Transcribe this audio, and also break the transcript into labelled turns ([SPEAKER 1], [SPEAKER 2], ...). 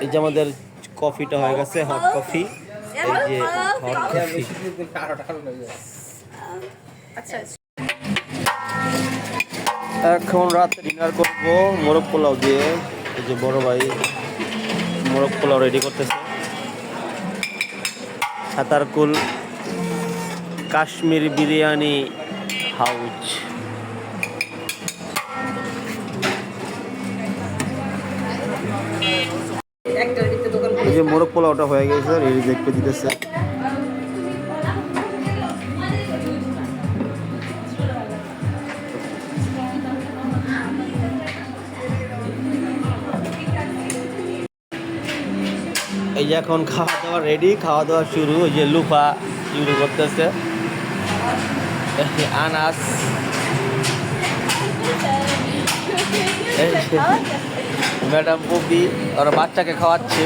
[SPEAKER 1] এই যে আমাদের কফিটা হয়ে গেছে, হট কফি। এই যে হট কফি। এখন রাতে ডিনার করবো মোরগ পোলাও দিয়ে। এই যে বড় ভাই মোরগ পোলাও রেডি করতেছে। সাতারকুল কাশ্মীর বিরিয়ানি হাউস। এই যে মোরগ পোলাওটা হয়ে গেছে, রেডি দেখতে দিতেছে। এই যে এখন খাওয়া দাওয়া রেডি, খাওয়া দাওয়া শুরু। ওই যে লুফা শুরু করতেছে, আনাস ম্যাডাম পপি ওরা বাচ্চাকে খাওয়াচ্ছে।